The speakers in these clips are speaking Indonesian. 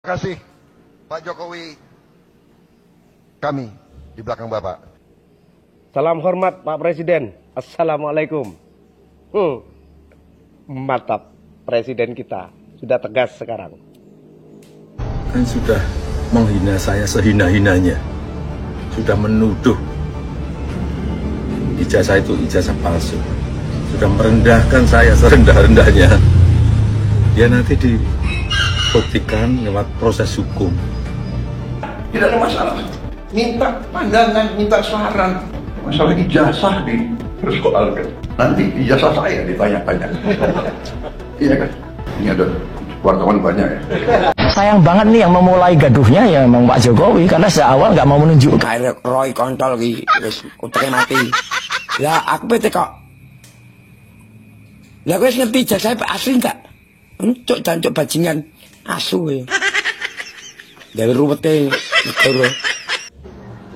Terima kasih Pak Jokowi, kami di belakang Bapak. Salam hormat Pak Presiden. Assalamualaikum. Mantap, Presiden kita sudah tegas sekarang. Kan sudah menghina saya sehina-hinanya, sudah menuduh ijazah itu ijazah palsu, sudah merendahkan saya serendah-rendahnya. Dia nanti dibuktikan lewat proses hukum. Tidak ada masalah. Minta pandangan, minta saran. Masalah ijazah dipersoalkan. Nanti ijazah saya ditanya-tanya. Iya kan? Ini ada wartawan banyak ya. Sayang banget nih yang memulai gaduhnya ya memang Pak Jokowi, karena sejak awal nggak mau menunjukkan. Kayak Roy kontol ki, wis uteknya mati. Lah aku bete kok. Lah wis ngerti ijazah asli enggak? Cuk jancuk bajingan asu ya. Gawe ruwete gitu.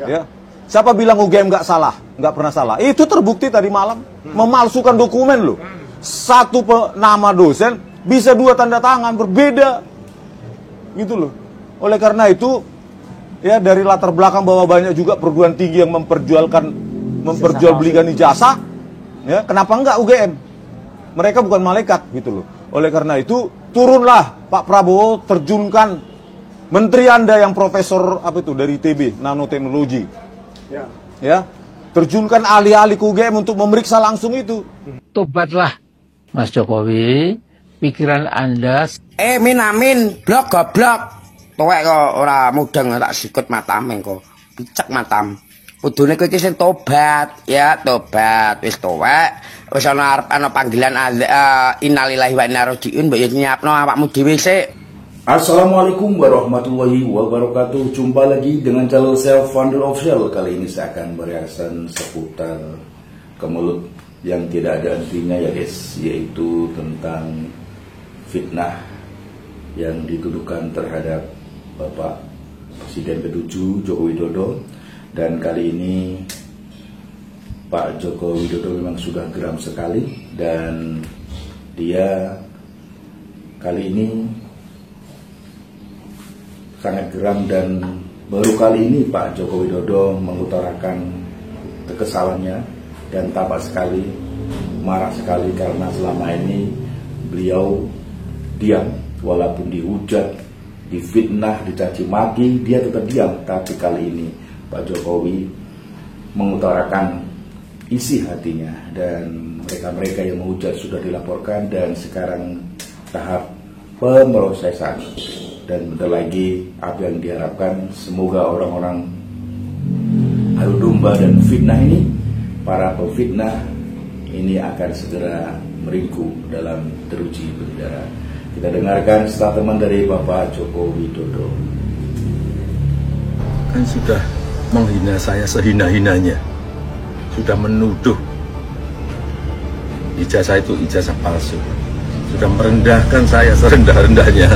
Ya. Siapa bilang UGM nggak salah? Nggak pernah salah. Itu terbukti tadi malam. Memalsukan dokumen loh. Satu nama dosen bisa dua tanda tangan berbeda. Gitu loh. Oleh karena itu, ya dari latar belakang bahwa banyak juga perguruan tinggi yang memperjualbelikan ijazah. Ya, kenapa enggak UGM? Mereka bukan malaikat gitu loh. Oleh karena itu, turunlah Pak Prabowo, terjunkan menteri Anda yang profesor dari ITB, nanoteknologi. Ya. Terjunkan ahli-ahli UGM untuk memeriksa langsung itu. Tobatlah, Mas Jokowi, pikiran Anda. Amin, blok goblok. Tuwek kok ora mudeng tak sikut matam engko. Picek matam. Kudune kowe iki sing tobat, ya tobat. Wis tuwek, wis ana panggilan innalillahi wa inna ilaihi raji'un, mbok yo nyiapno awakmu dhewe sik. Assalamualaikum warahmatullahi wabarakatuh. Jumpa lagi dengan channel Self Founder Official. Kali ini saya akan beriasan seputar kemelut yang tidak ada hentinya ya guys, yaitu tentang fitnah yang dituduhkan terhadap Bapak Presiden ke-7 Joko Widodo. Dan kali ini Pak Joko Widodo memang sudah geram sekali, dan dia kali ini sangat geram, dan baru kali ini Pak Joko Widodo mengutarakan kekesalannya dan tampak sekali marah sekali karena selama ini beliau diam walaupun dihujat, difitnah, dicaci maki, dia tetap diam. Tapi kali ini Pak Jokowi mengutarakan isi hatinya, dan mereka-mereka yang menghujat sudah dilaporkan dan sekarang tahap pemrosesan. Dan bentar lagi apa yang diharapkan, semoga orang-orang adu domba dan fitnah ini, para pemfitnah ini akan segera meringkuk dalam teruji penjara. Kita dengarkan statement dari Bapak Joko Widodo. Kan sudah menghina saya sehina-hinanya, sudah menuduh ijazah itu ijazah palsu, sudah merendahkan saya serendah-rendahnya.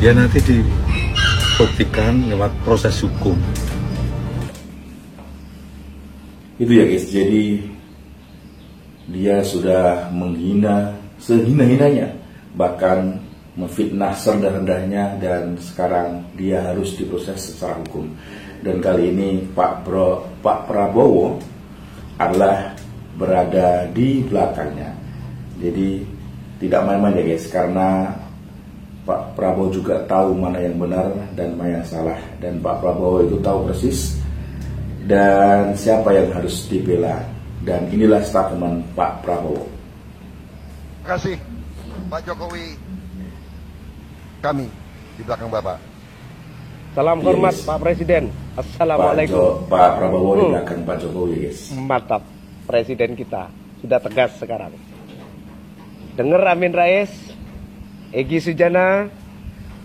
Dia nanti dibuktikan lewat proses hukum. Itu ya guys, jadi dia sudah menghina sehina-hinanya, bahkan memfitnah serendah-rendahnya, dan sekarang dia harus diproses secara hukum. Dan kali ini Pak Prabowo adalah berada di belakangnya. Jadi tidak main-main ya guys, karena Pak Prabowo juga tahu mana yang benar dan mana yang salah, dan Pak Prabowo itu tahu persis dan siapa yang harus dibela. Dan inilah statement Pak Prabowo. Terima kasih Pak Jokowi, kami di belakang Bapak. Salam hormat Pak Presiden. Assalamualaikum. Pak Prabowo di belakang Pak Jokowi guys. Mantap, Presiden kita sudah tegas sekarang. Dengar Amin Rais, Egy Sujana,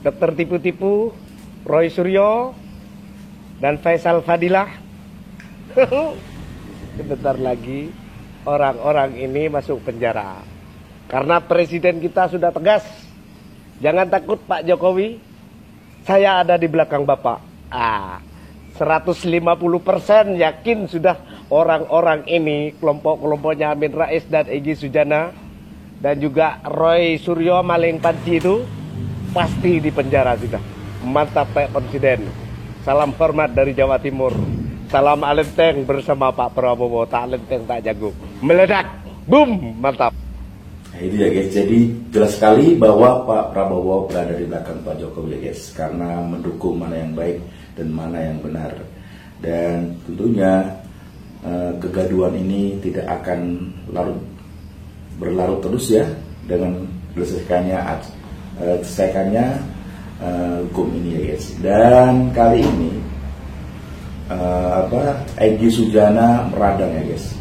Dr. Tipu-Tipu, Roy Suryo, dan Faisal Fadilah. Sebentar lagi orang-orang ini masuk penjara. Karena Presiden kita sudah tegas. Jangan takut Pak Jokowi, saya ada di belakang Bapak. 150% yakin sudah orang-orang ini, kelompok-kelompoknya Amin Rais dan Egy Sujana, dan juga Roy Suryo maling panci itu, pasti di penjara sudah. Mantap Pak Presiden. Salam hormat dari Jawa Timur. Salam alenteng bersama Pak Prabowo. Tak alenteng tak jago. Meledak. Boom. Mantap. Nah, itu ya guys, jadi jelas sekali bahwa Pak Prabowo berada di belakang Pak Jokowi ya guys, karena mendukung mana yang baik dan mana yang benar. Dan tentunya kegaduhan ini tidak akan berlarut terus ya, dengan selesaikannya hukum ini ya guys. Dan kali ini Egy Sujana meradang ya guys.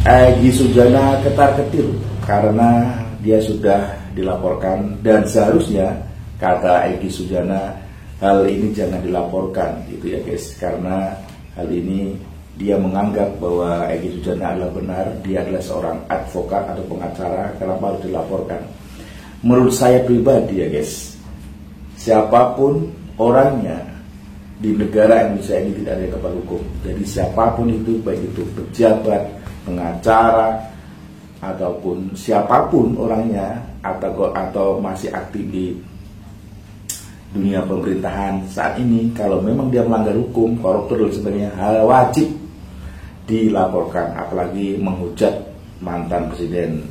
Egy Sujana ketar-ketir karena dia sudah dilaporkan, dan seharusnya kata Egy Sujana hal ini jangan dilaporkan gitu ya guys, karena hal ini dia menganggap bahwa Egy Sujana adalah benar, dia adalah seorang advokat atau pengacara, kenapa harus dilaporkan? Menurut saya pribadi ya guys, siapapun orangnya di negara Indonesia ini tidak ada yang kepala hukum. Jadi siapapun itu, baik itu pejabat, pengacara, ataupun siapapun orangnya, atau masih aktif di dunia pemerintahan saat ini, kalau memang dia melanggar hukum, koruptor dan sebagainya, hal wajib dilaporkan, apalagi menghujat mantan presiden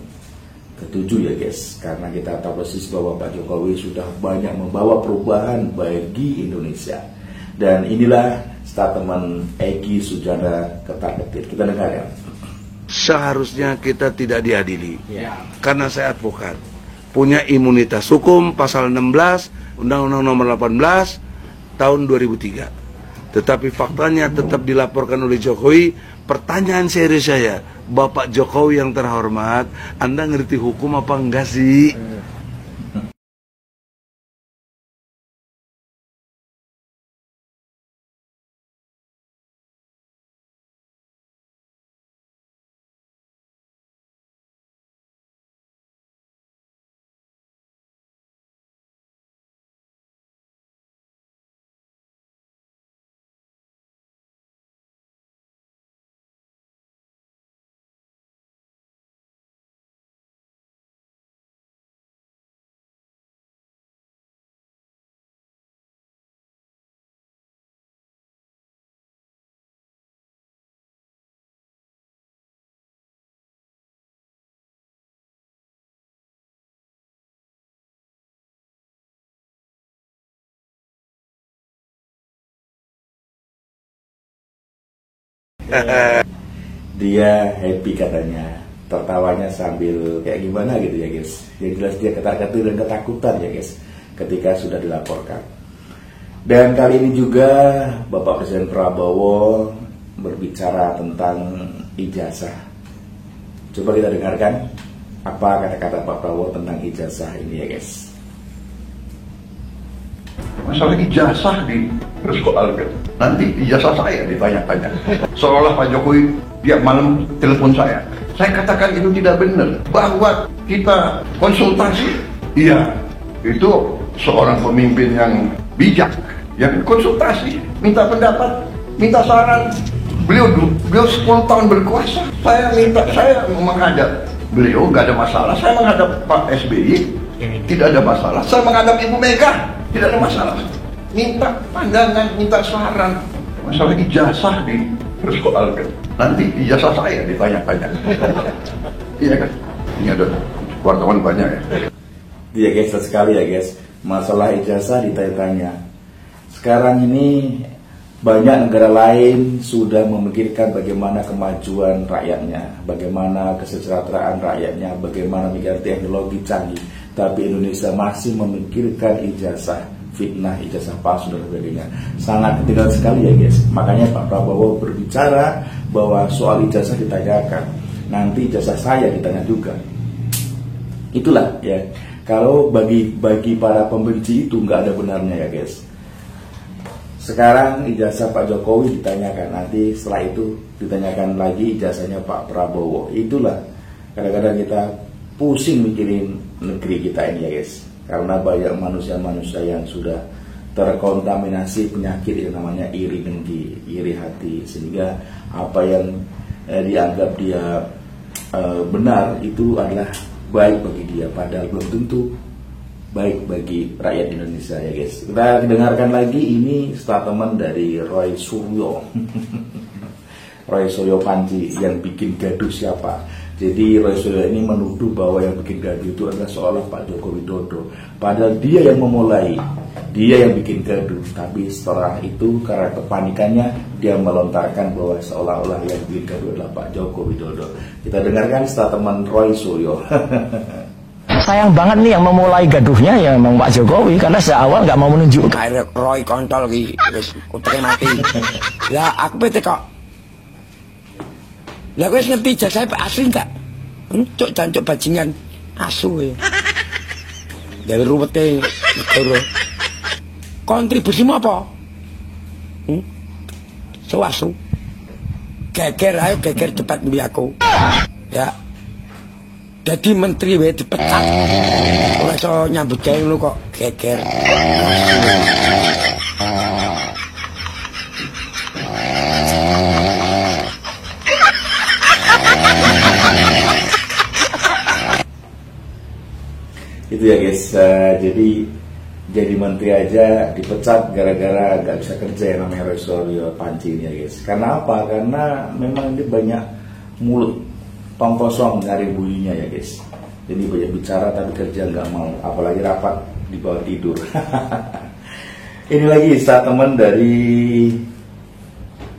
ke-7 ya guys, karena kita tahu persis bahwa Pak Jokowi sudah banyak membawa perubahan bagi Indonesia. Dan inilah statement Egy Sujana ketar-ketir. Kita dengar ya. Seharusnya kita tidak diadili karena saya advokat, punya imunitas hukum pasal 16 Undang-Undang nomor 18 tahun 2003. Tetapi faktanya tetap dilaporkan oleh Jokowi. Pertanyaan serius saya, Bapak Jokowi yang terhormat, Anda ngerti hukum apa enggak sih? Dia happy katanya, tertawanya sambil kayak gimana gitu ya guys. Yang jelas dia ketar-ketir dan ketakutan ya guys ketika sudah dilaporkan. Dan kali ini juga Bapak Presiden Prabowo berbicara tentang ijazah. Coba kita dengarkan apa kata-kata Pak Prabowo tentang ijazah ini ya guys. Masalah ijazah dipersoalkan. Nanti ijazah saya ditanya-tanya. Seolah Pak Jokowi tiap malam telepon saya. Saya katakan itu tidak benar. Bahwa kita konsultasi. Iya, itu seorang pemimpin yang bijak, yang konsultasi, minta pendapat, minta saran. Beliau 10 tahun berkuasa. Saya menghadap beliau, nggak ada masalah. Saya menghadap Pak SBY, tidak ada masalah. Saya menghadap Ibu Mega, tidak ada masalah. Minta pandangan, minta saran. Masalah ijazah dipersoalkan. Nanti ijazah saya ditanya-tanya. Iya kan? Ini ada wartawan banyak ya. Dia guys, sekali ya guys. Masalah ijazah ditanya-tanya. Sekarang ini banyak negara lain sudah memikirkan bagaimana kemajuan rakyatnya, bagaimana kesejahteraan rakyatnya, bagaimana mikir teknologi canggih. Tapi Indonesia masih memikirkan ijazah, fitnah, ijazah palsu dan sebagainya. Sangat ketinggalan sekali ya guys. Makanya Pak Prabowo berbicara bahwa soal ijazah ditanyakan, nanti ijazah saya ditanya juga. Itulah ya. Kalau bagi para pembenci itu nggak ada benarnya ya guys. Sekarang ijazah Pak Jokowi ditanyakan, nanti setelah itu ditanyakan lagi ijazahnya Pak Prabowo. Itulah kadang-kadang kita pusing mikirin negeri kita ini ya guys, karena banyak manusia-manusia yang sudah terkontaminasi penyakit yang namanya iri dengki, iri hati, sehingga apa yang dianggap dia benar itu adalah baik bagi dia, padahal belum tentu baik bagi rakyat Indonesia ya guys. Kita dengarkan lagi ini statement dari Roy Suryo. Roy Suryo Panci yang bikin gaduh siapa? Jadi Roy Suryo ini menuduh bahwa yang bikin gaduh itu adalah seolah Pak Joko Widodo. Padahal dia yang memulai, dia yang bikin gaduh. Tapi setelah itu karena kepanikannya dia melontarkan bahwa seolah-olah yang bikin gaduh adalah Pak Joko Widodo. Kita dengarkan statement Roy Suryo. Sayang banget nih yang memulai gaduhnya ya memang Pak Jokowi, karena seawal nggak mau menunjukkan. Kayak Roy kontol ki, wis utek mati. Lah aku bete kok. Lah wis ngerti jasa asli enggak? Encuk jancuk bajingan asu ya. Dari ruwete itu. Kontribusimu apa? Asu. Geger ayo geger cepat mbi aku. Ya. Jadi menteri wae dipecat. Ora iso nyambut gawe lu kok geger. Itu ya guys, jadi menteri aja dipecat gara-gara gak bisa kerja yang namanya Roy Suryo Panci ini ya guys. Karena apa? Karena memang ini banyak mulut tong kosong dari bunyinya ya guys. Jadi banyak bicara tapi kerja nggak mau, apalagi rapat di bawah tidur. Ini lagi statement dari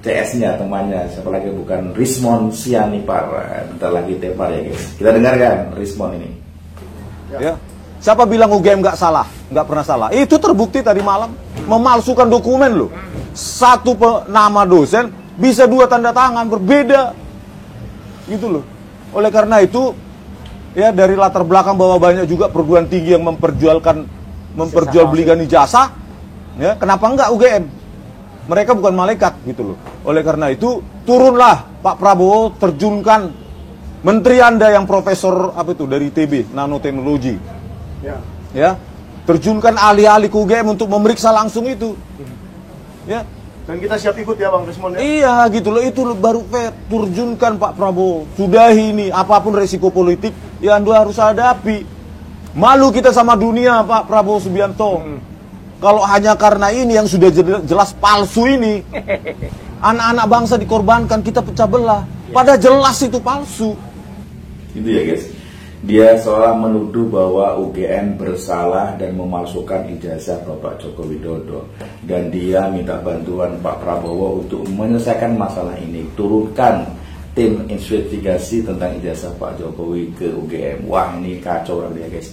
CS-nya temannya, siapa lagi bukan Rismon Sianipar. Bentar lagi tepar ya guys. Kita dengarkan Rismon ini. Ya. Siapa bilang UGM nggak salah? Nggak pernah salah. Itu terbukti tadi malam. Memalsukan dokumen loh. Satu nama dosen bisa dua tanda tangan berbeda. Gitu loh. Oleh karena itu, ya dari latar belakang bahwa banyak juga perguruan tinggi yang memperjualbelikan ijazah, ya kenapa enggak UGM? Mereka bukan malaikat gitu loh. Oleh karena itu, turunlah Pak Prabowo, terjunkan menteri Anda yang profesor apa itu dari ITB, nanoteknologi. Ya, terjunkan ahli-ahli ke UGM untuk memeriksa langsung itu. Ya. Dan kita siap ikut ya Bang Rismon ya? Iya gitu loh, itu baru fair. Turjunkan Pak Prabowo. Sudahi ini, apapun resiko politik ya Anda harus hadapi. Malu kita sama dunia Pak Prabowo Subianto. Kalau hanya karena ini yang sudah jelas palsu ini, anak-anak bangsa dikorbankan, kita pecah belah. Padahal jelas itu palsu. Itu ya guys. Dia seolah menuduh bahwa UGM bersalah dan memalsukan ijazah Bapak Joko Widodo. Dan dia minta bantuan Pak Prabowo untuk menyelesaikan masalah ini. Turunkan tim investigasi tentang ijazah Pak Jokowi ke UGM. Wah ini kacau ya guys.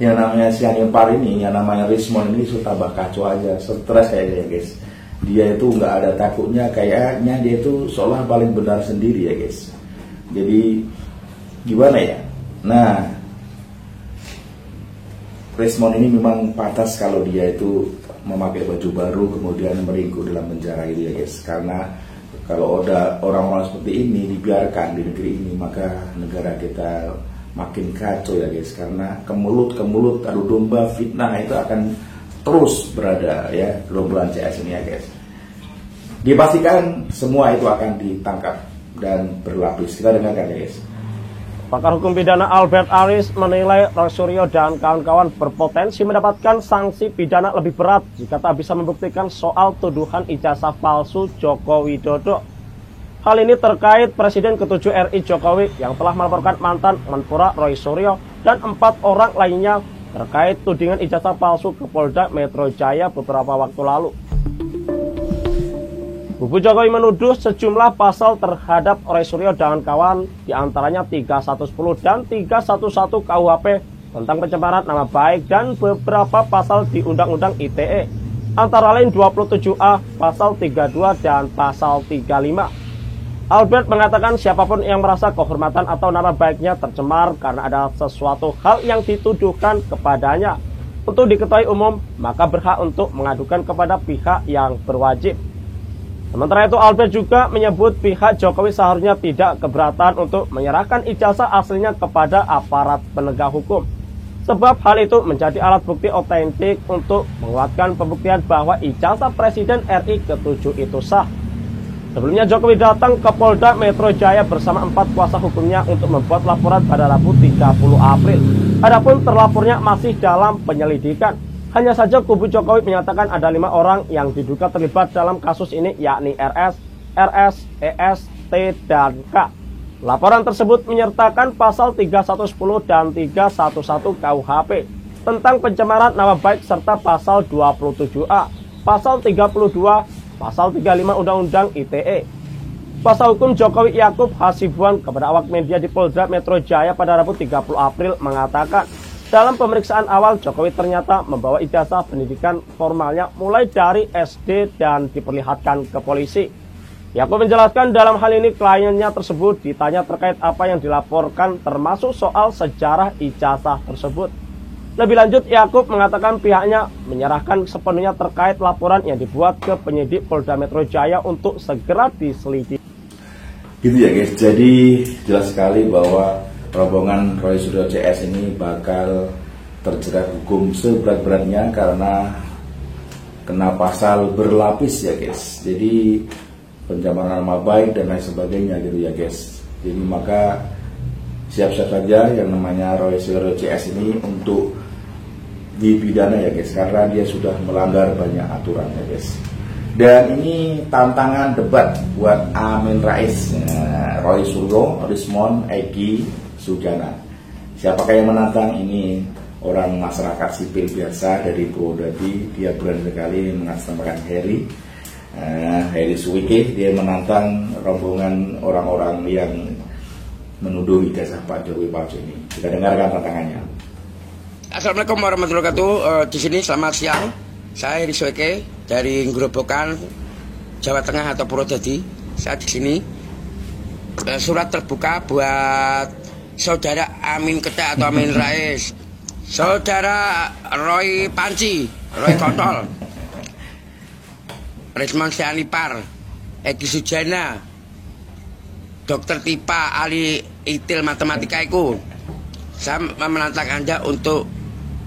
Yang namanya Sianipar ini, yang namanya Rismon ini sudah tambah kacau aja. Stres kayaknya ya guys. Dia itu nggak ada takutnya, kayaknya dia itu seolah paling benar sendiri ya guys. Jadi gimana ya? Nah, Rismon ini memang pantas kalau dia itu memakai baju baru kemudian meringkuk dalam penjara itu ya guys. Karena kalau ada orang-orang seperti ini dibiarkan di negeri ini, maka negara kita makin kacau ya guys. Karena kemulut adu domba fitnah itu akan terus berada ya gerombolan CS ini ya guys. Dipastikan semua itu akan ditangkap dan berlapis. Kita dengarkan ya guys. Pakar hukum pidana Albert Aris menilai Roy Suryo dan kawan-kawan berpotensi mendapatkan sanksi pidana lebih berat jika tak bisa membuktikan soal tuduhan ijazah palsu Joko Widodo. Hal ini terkait Presiden ke-7 RI Jokowi yang telah melaporkan mantan Menpora Roy Suryo dan 4 orang lainnya terkait tudingan ijazah palsu ke Polda Metro Jaya beberapa waktu lalu. Kubu Jokowi menuduh sejumlah pasal terhadap Roy Suryo dan kawan, diantaranya 3110 dan 311 KUHP tentang pencemaran nama baik dan beberapa pasal di Undang-Undang ITE, antara lain 27A, pasal 32 dan pasal 35. Albert mengatakan siapapun yang merasa kehormatan atau nama baiknya tercemar karena ada sesuatu hal yang dituduhkan kepadanya untuk diketahui umum, maka berhak untuk mengadukan kepada pihak yang berwajib. Sementara itu Albert juga menyebut pihak Jokowi seharusnya tidak keberatan untuk menyerahkan ijazah aslinya kepada aparat penegak hukum. Sebab hal itu menjadi alat bukti otentik untuk menguatkan pembuktian bahwa ijazah Presiden RI ke-7 itu sah. Sebelumnya Jokowi datang ke Polda Metro Jaya bersama 4 kuasa hukumnya untuk membuat laporan pada Rabu 30 April. Adapun terlapornya masih dalam penyelidikan. Hanya saja kubu Jokowi menyatakan ada 5 orang yang diduga terlibat dalam kasus ini, yakni RS, ES, T, dan K. Laporan tersebut menyertakan pasal 3110 dan 311 KUHP tentang pencemaran nama baik serta pasal 27A, pasal 32, pasal 35 Undang-Undang ITE. Kuasa hukum Jokowi Yakub Hasibuan kepada awak media di Polda Metro Jaya pada Rabu 30 April mengatakan, dalam pemeriksaan awal Jokowi ternyata membawa ijazah pendidikan formalnya mulai dari SD dan diperlihatkan ke polisi. Yakub menjelaskan dalam hal ini kliennya tersebut ditanya terkait apa yang dilaporkan termasuk soal sejarah ijazah tersebut. Lebih lanjut, Yakub mengatakan pihaknya menyerahkan sepenuhnya terkait laporan yang dibuat ke penyidik Polda Metro Jaya untuk segera diselidiki. Gitu ya guys, jadi jelas sekali bahwa rombongan Roy Suryo CS ini bakal terjerat hukum seberat-beratnya karena kena pasal berlapis ya guys. Jadi pencemaran nama baik dan lain sebagainya gitu ya guys. Jadi maka siap-siap saja yang namanya Roy Suryo CS ini untuk dipidana ya guys, karena dia sudah melanggar banyak aturan ya guys. Dan ini tantangan debat buat Amin Rais, Roy Suryo, Rismon, Egi Sujana. Siapakah yang menantang? Ini orang masyarakat sipil biasa dari Purwodadi. Dia berani sekali mengatasnamakan Heri Suwike. Dia menantang rombongan orang-orang yang menuduh ijazah Pak Jokowi palsu ini. Kita dengarkan tantangannya. Assalamualaikum warahmatullahi wabarakatuh. Di sini selamat siang. Saya Heri Suwike dari Grobogan, Jawa Tengah atau Purwodadi. Saya di sini surat terbuka buat Saudara Amin Keta atau Amin Rais, Saudara Roy Panci, Roy Kontol, Rismon Sianipar, Egi Sujana, Dr. Tipa Ali Itil Matematika Iku. Saya menantang Anda untuk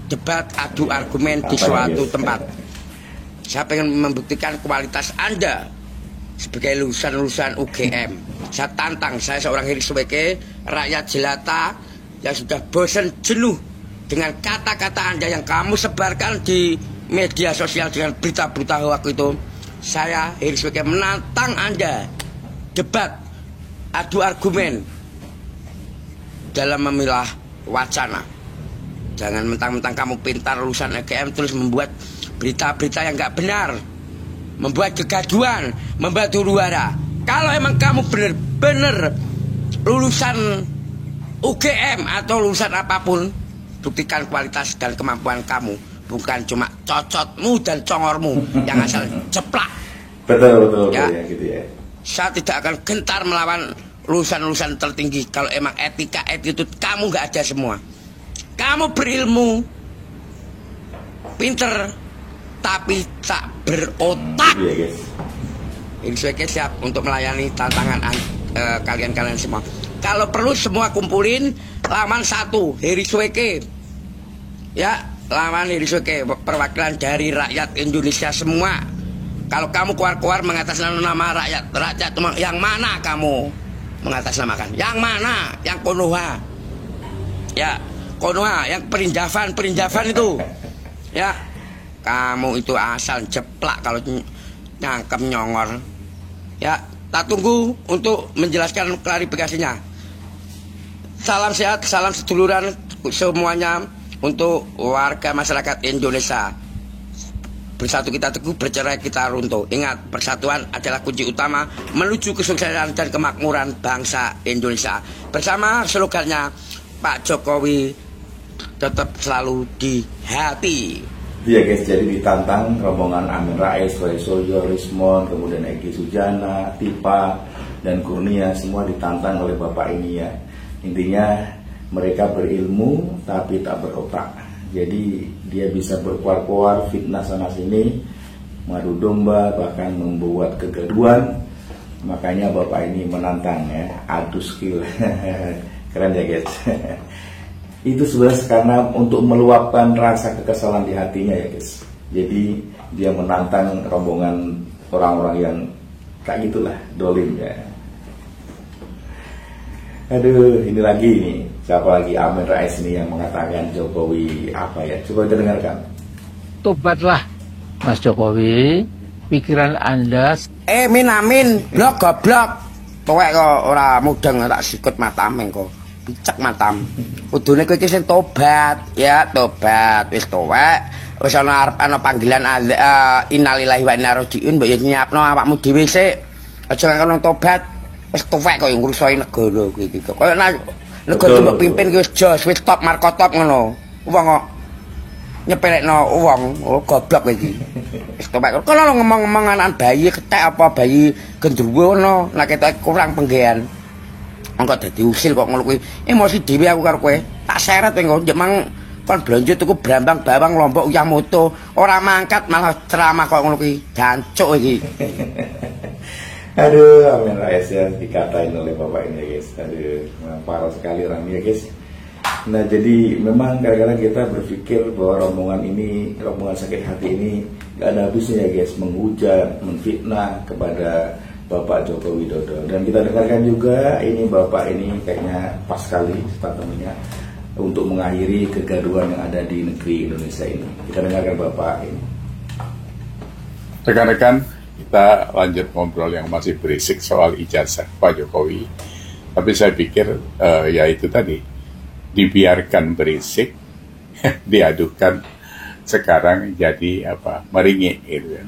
debat adu argumen di suatu tempat. Saya ingin membuktikan kualitas Anda sebagai lulusan UGM. Saya tantang, saya seorang Heri Suwike, rakyat jelata yang sudah bosan jenuh dengan kata-kata Anda yang kamu sebarkan di media sosial dengan berita-berita hoax itu. Saya Heri Suwike menantang Anda debat adu argumen dalam memilah wacana. Jangan mentang-mentang kamu pintar lulusan UGM terus membuat berita-berita yang nggak benar, membuat kegaduhan, membuat huru-hara. Kalau emang kamu benar-benar lulusan UGM atau lulusan apapun, buktikan kualitas dan kemampuan kamu, bukan cuma cocotmu dan congormu yang asal jeplak. Betul ya gitu ya. Saya tidak akan gentar melawan lulusan-lulusan tertinggi kalau emang etika attitude kamu nggak ada semua. Kamu berilmu, pinter, tapi tak berotak. Ini saya siap untuk melayani tantangan kalian-kalian semua. Kalau perlu semua kumpulin lawan satu Heri Suwike. Ya, lawan Heri Suwike, perwakilan dari rakyat Indonesia semua. Kalau kamu keluar-keluar mengatasnamakan nama rakyat yang mana kamu mengatasnamakan? Yang mana? Yang Konoha. Ya, Konoha, yang perinjavan itu. Ya, kamu itu asal jeplak kalau nyangkem nyongor. Ya, tak tunggu untuk menjelaskan klarifikasinya. Salam sehat, salam seduluran semuanya untuk warga masyarakat Indonesia. Bersatu kita teguh, bercerai kita runtuh. Ingat, persatuan adalah kunci utama menuju kesuksesan dan kemakmuran bangsa Indonesia. Bersama slogannya Pak Jokowi tetap selalu di hati. Iya guys, jadi ditantang rombongan Amin Rais, Roy Suryo, Rismon, kemudian Egi Sujana, Tipa, dan Kurnia, semua ditantang oleh bapak ini ya. Intinya mereka berilmu tapi tak berotak. Jadi dia bisa berkuar-kuar, fitnah sana sini, mengadu domba, bahkan membuat kegaduhan. Makanya bapak ini menantang ya, adu skill. Keren ya guys. Itu sebenarnya karena untuk meluapkan rasa kekesalan di hatinya ya guys. Jadi dia menantang rombongan orang-orang yang kayak gitulah, dolim ya. Aduh, ini lagi nih. Siapa lagi? Amin Rais ini yang mengatakan Jokowi apa ya? Coba kita dengarkan. Tobatlah Mas Jokowi, pikiran Anda. Amin, blok goblok. Tuwek kok ora mudeng tak sikut matamu kok. Picek matam. Kudune kowe iki sing tobat, ya tobat. Wis tuwek, wis ana panggilan innalillahi wa inna ilaihi raji'un, mbok ya nyiapno awakmu dhewe sik. Aja ngono tobat. Wis tuwek kok ngrusahi negara kowe iki. Kaya negara mbok pimpin ki wis jos, wis top markotop ngono. Wong kok nyepelekno wong, goblok iki. Wis tuwek. Kalau ngomong-ngomong anak bayi ketek apa bayi gendruwo ngono, nek ketok kurang penggean. Engko dadi usil kok ngono kuwi. Emosi dhewe aku karo kowe. Tak seret kowe njek mang kon blonjo tuku brambang bawang Lombok uyah moto, ora mangkat malah ceramah kok ngono kuwi. Jancuk iki. Aduh, Amin Rais ya dikatain oleh bapak ini guys. Aduh, parah sekali orangnya guys. Nah jadi memang kadang-kadang kita berpikir bahwa rombongan ini, rombongan sakit hati ini gak ada habisnya ya guys, menghujat, menfitnah kepada Bapak Joko Widodo. Dan kita dengarkan juga ini bapak ini kayaknya pas sekali statementnya untuk mengakhiri kegaduhan yang ada di negeri Indonesia ini. Kita dengarkan bapak ini. Rekan-rekan, kita lanjut ngobrol yang masih berisik soal ijazah Pak Jokowi. Tapi saya pikir ya itu tadi, dibiarkan berisik, diadukan, sekarang jadi apa, meringik gitu.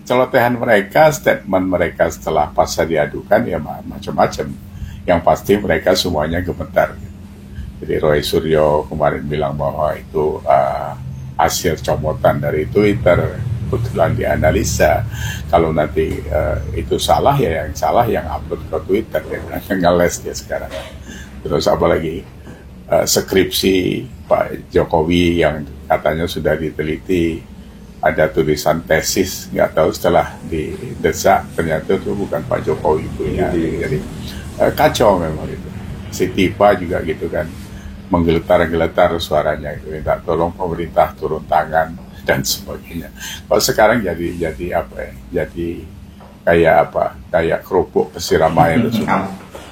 Celotehan mereka, statement mereka setelah pasca diadukan ya macam-macam. Yang pasti mereka semuanya gemetar. Jadi Roy Suryo kemarin bilang bahwa itu hasil comotan dari Twitter, kebetulan dianalisa. Kalau nanti itu salah ya yang salah yang upload ke Twitter, ya ngeles dia sekarang. Terus apalagi skripsi Pak Jokowi yang katanya sudah diteliti, ada tulisan tesis, nggak tahu setelah didesak ternyata itu bukan Pak Jokowi punya. Jadi kacau memang itu. Si Tipa juga gitu kan, menggeletar-geletar suaranya itu, minta tolong pemerintah turun tangan dan sebagainya. Kalau sekarang jadi apa ya? Jadi kayak apa? Kayak kerupuk kesiram air itu.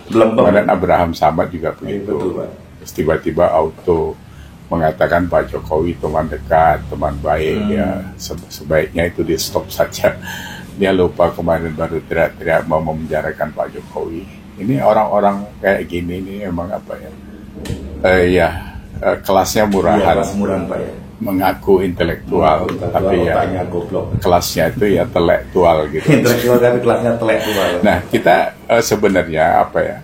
Kemudian Abraham Samad juga begitu. Terus tiba-tiba auto mengatakan Pak Jokowi teman dekat, teman baik, ya sebaiknya itu di stop saja. Dia lupa kemarin baru teriak-teriak mau memenjarakan Pak Jokowi. Ini orang-orang kayak gini ini emang apa ya? Kelasnya murahan. Iya, kelas murahan Pak ya. Mengaku intelektual, tapi ya kelasnya itu ya telektual gitu. Intelektual tapi kelasnya telektual. Nah kita sebenarnya apa ya?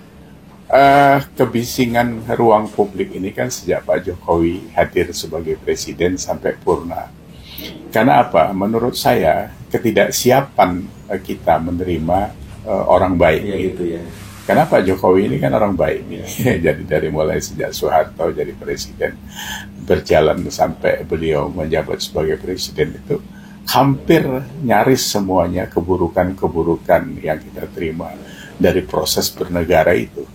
Kebisingan ruang publik ini kan sejak Pak Jokowi hadir sebagai presiden sampai purna. Karena apa? Menurut saya ketidaksiapan kita menerima orang baik. Ya, gitu ya. Karena Pak Jokowi ini kan orang baik. Jadi dari mulai sejak Soeharto jadi presiden, berjalan sampai beliau menjabat sebagai presiden itu hampir nyaris semuanya keburukan-keburukan yang kita terima dari proses bernegara itu.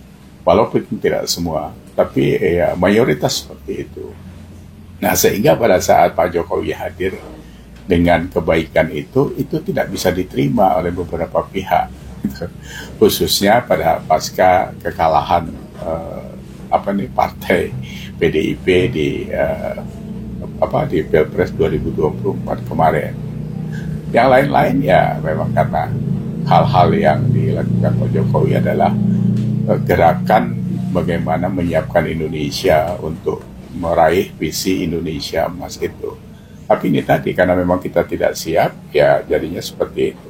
Walaupun tidak semua, tapi ya mayoritas seperti itu. Nah sehingga pada saat Pak Jokowi hadir dengan kebaikan itu tidak bisa diterima oleh beberapa pihak, khususnya pada pasca kekalahan partai PDIP di Pilpres 2024 kemarin. Yang lain-lain ya memang karena hal-hal yang dilakukan Pak Jokowi adalah gerakan bagaimana menyiapkan Indonesia untuk meraih visi Indonesia emas itu. Tapi ini tadi karena memang kita tidak siap, ya jadinya seperti itu.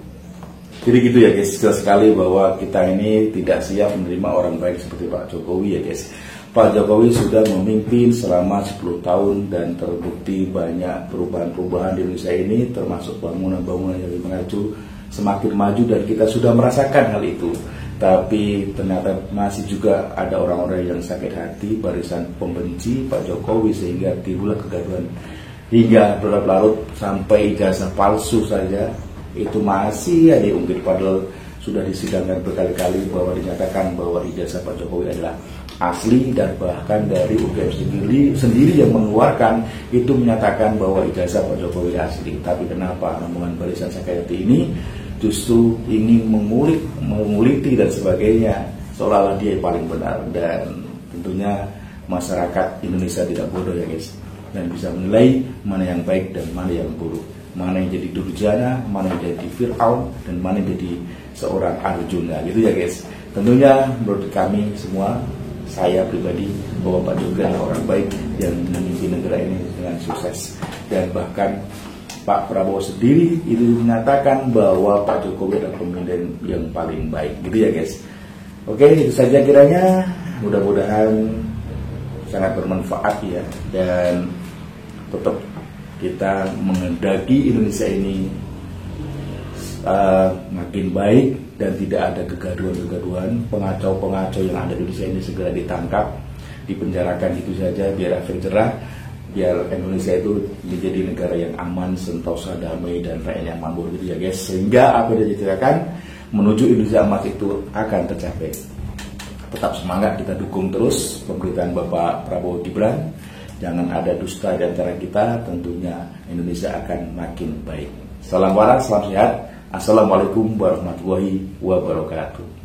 Jadi gitu ya guys, jelas sekali bahwa kita ini tidak siap menerima orang baik seperti Pak Jokowi ya guys. Pak Jokowi sudah memimpin selama 10 tahun dan terbukti banyak perubahan-perubahan di Indonesia ini, termasuk bangunan-bangunan yang lebih maju, semakin maju dan kita sudah merasakan hal itu. Tapi ternyata masih juga ada orang-orang yang sakit hati, barisan pembenci Pak Jokowi, sehingga timbullah kegaduhan hingga berlarut sampai ijazah palsu saja itu masih diungkit, padahal sudah disidangkan berkali-kali bahwa dinyatakan bahwa ijazah Pak Jokowi adalah asli, dan bahkan dari UGM sendiri yang mengeluarkan itu menyatakan bahwa ijazah Pak Jokowi asli. Tapi kenapa rombongan barisan sakit hati ini justru ingin menguliti dan sebagainya, seolah-olah dia yang paling benar. Dan tentunya masyarakat Indonesia tidak bodoh ya guys, dan bisa menilai mana yang baik dan mana yang buruk, mana yang jadi Durjana, mana yang jadi Fir'aun, dan mana yang jadi seorang Arjuna gitu ya guys. Tentunya menurut kami semua, saya pribadi, bahwa Pak Jokowi adalah orang baik yang memimpin negara ini dengan sukses. Dan bahkan Pak Prabowo sendiri itu menyatakan bahwa Pak Jokowi adalah pemimpin yang paling baik gitu ya guys. Oke, itu saja kiranya, mudah-mudahan sangat bermanfaat ya, dan tetap kita menghendaki Indonesia ini makin baik dan tidak ada kegaduhan-kegaduhan. Pengacau-pengacau yang ada di Indonesia ini segera ditangkap, dipenjarakan itu saja biar efek jerah, biar Indonesia itu menjadi negara yang aman, sentosa, damai, dan rakyat yang makmur gitu ya guys. Sehingga apa yang diceritakan menuju Indonesia emas itu akan tercapai. Tetap semangat, kita dukung terus pemerintahan Bapak Prabowo Gibran. Jangan ada dusta di antara kita, tentunya Indonesia akan makin baik. Salam waras, salam sehat. Assalamualaikum warahmatullahi wabarakatuh.